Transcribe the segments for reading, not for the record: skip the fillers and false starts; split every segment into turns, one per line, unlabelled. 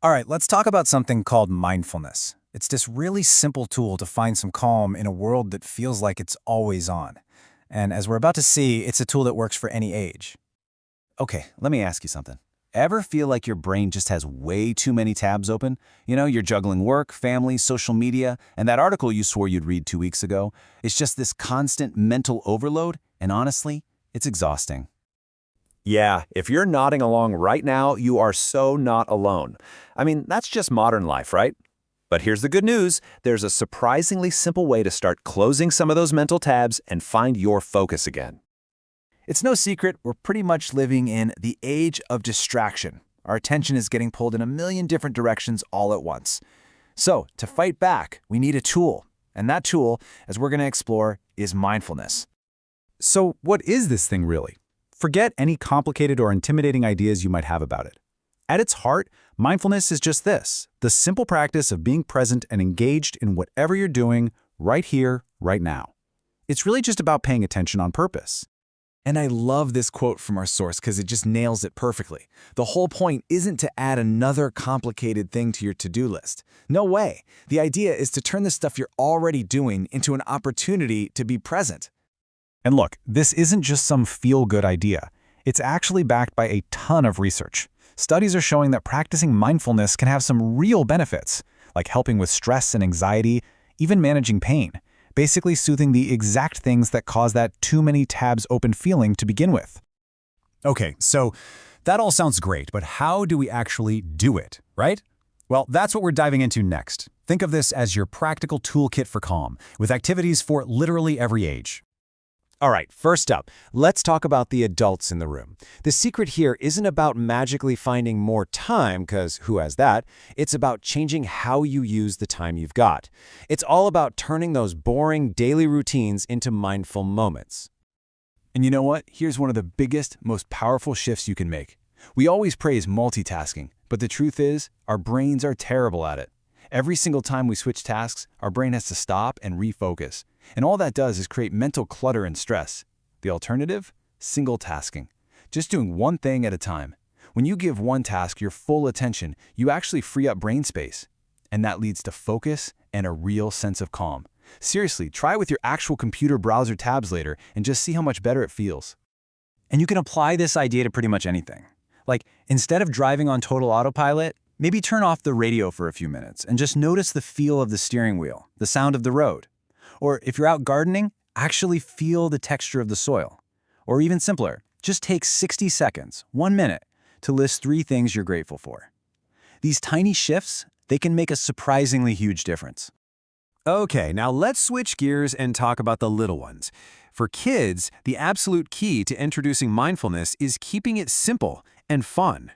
All right, let's talk about something called mindfulness. It's this really simple tool to find some calm in a world that feels like it's always on. And as we're about to see, it's a tool that works for any age.
Okay, let me ask you something. Ever feel like your brain just has way too many tabs open? You're juggling work, family, social media, and that article you swore you'd read 2 weeks ago. It's just this constant mental overload, and honestly, it's exhausting.
Yeah, if you're nodding along right now, you are so not alone. I mean, that's just modern life, right? But here's the good news. There's a surprisingly simple way to start closing some of those mental tabs and find your focus again.
It's no secret we're pretty much living in the age of distraction. Our attention is getting pulled in a million different directions all at once. So, to fight back, we need a tool. And that tool, as we're going to explore, is mindfulness.
So what is this thing really? Forget any complicated or intimidating ideas you might have about it. At its heart, mindfulness is just this, the simple practice of being present and engaged in whatever you're doing right here, right now. It's really just about paying attention on purpose.
And I love this quote from our source because it just nails it perfectly. The whole point isn't to add another complicated thing to your to-do list. No way. The idea is to turn the stuff you're already doing into an opportunity to be present.
And look, this isn't just some feel-good idea. It's actually backed by a ton of research. Studies are showing that practicing mindfulness can have some real benefits, like helping with stress and anxiety, even managing pain. Basically soothing the exact things that cause that too many tabs open feeling to begin with.
Okay, so that all sounds great, but how do we actually do it, right? Well, that's what we're diving into next. Think of this as your practical toolkit for calm, with activities for literally every age.
All right, first up, let's talk about the adults in the room. The secret here isn't about magically finding more time, because who has that? It's about changing how you use the time you've got. It's all about turning those boring daily routines into mindful moments.
And you know what? Here's one of the biggest, most powerful shifts you can make. We always praise multitasking, but the truth is, our brains are terrible at it. Every single time we switch tasks, our brain has to stop and refocus. And all that does is create mental clutter and stress. The alternative? Single tasking. Just doing one thing at a time. When you give one task your full attention, you actually free up brain space. And that leads to focus and a real sense of calm. Seriously, try it with your actual computer browser tabs later and just see how much better it feels.
And you can apply this idea to pretty much anything. Like, instead of driving on total autopilot, maybe turn off the radio for a few minutes and just notice the feel of the steering wheel, the sound of the road. Or if you're out gardening, actually feel the texture of the soil. Or even simpler, just take 60 seconds, 1 minute, to list 3 things you're grateful for. These tiny shifts, they can make a surprisingly huge difference.
Okay, now let's switch gears and talk about the little ones. For kids, the absolute key to introducing mindfulness is keeping it simple and fun.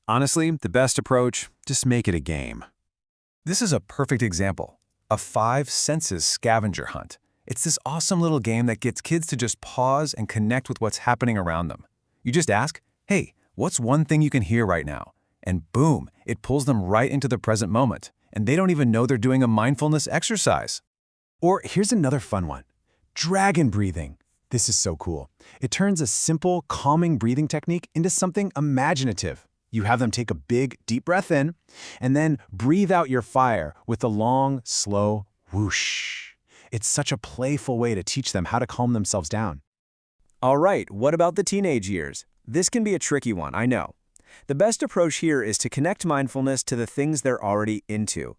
Honestly, the best approach, just make it a game.
This is a perfect example. A 5 senses scavenger hunt. It's this awesome little game that gets kids to just pause and connect with what's happening around them. You just ask, hey, what's one thing you can hear right now? And boom, it pulls them right into the present moment. And they don't even know they're doing a mindfulness exercise. Or here's another fun one. Dragon breathing. This is so cool. It turns a simple, calming breathing technique into something imaginative. You have them take a big, deep breath in, and then breathe out your fire with a long, slow whoosh. It's such a playful way to teach them how to calm themselves down.
All right, what about the teenage years? This can be a tricky one, I know. The best approach here is to connect mindfulness to the things they're already into.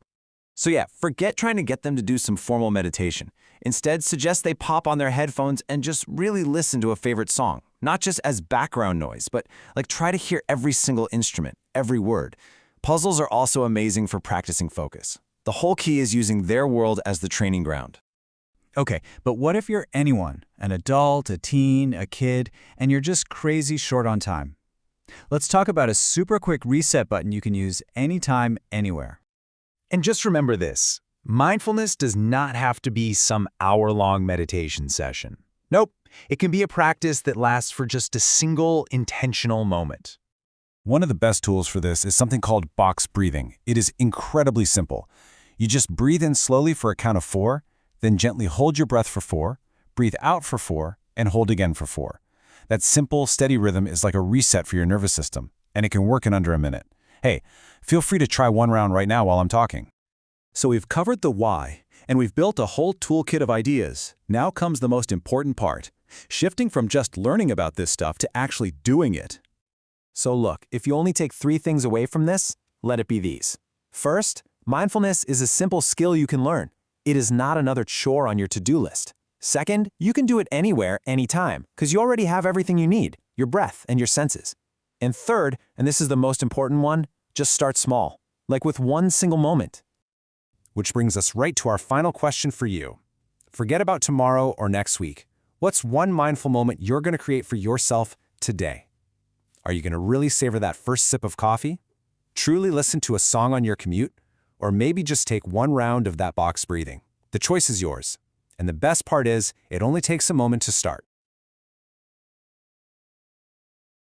So yeah, forget trying to get them to do some formal meditation. Instead, suggest they pop on their headphones and just really listen to a favorite song. Not just as background noise, but try to hear every single instrument, every word. Puzzles are also amazing for practicing focus. The whole key is using their world as the training ground.
Okay, but what if you're anyone, an adult, a teen, a kid, and you're just crazy short on time? Let's talk about a super quick reset button you can use anytime, anywhere.
And just remember this, mindfulness does not have to be some hour-long meditation session. Nope, it can be a practice that lasts for just a single intentional moment.
One of the best tools for this is something called box breathing. It is incredibly simple. You just breathe in slowly for a count of 4, then gently hold your breath for 4, breathe out for 4, and hold again for 4. That simple, steady rhythm is like a reset for your nervous system, and it can work in under a minute.
Hey, feel free to try one round right now while I'm talking.
So we've covered the why, and we've built a whole toolkit of ideas. Now comes the most important part, shifting from just learning about this stuff to actually doing it.
So look, if you only take 3 things away from this, let it be these. First, mindfulness is a simple skill you can learn. It is not another chore on your to-do list. Second, you can do it anywhere, anytime, because you already have everything you need, your breath and your senses. And third, and this is the most important one, just start small, like with one single moment.
Which brings us right to our final question for you. Forget about tomorrow or next week. What's one mindful moment you're going to create for yourself today? Are you going to really savor that first sip of coffee? Truly listen to a song on your commute? Or maybe just take one round of that box breathing? The choice is yours. And the best part is, it only takes a moment to start.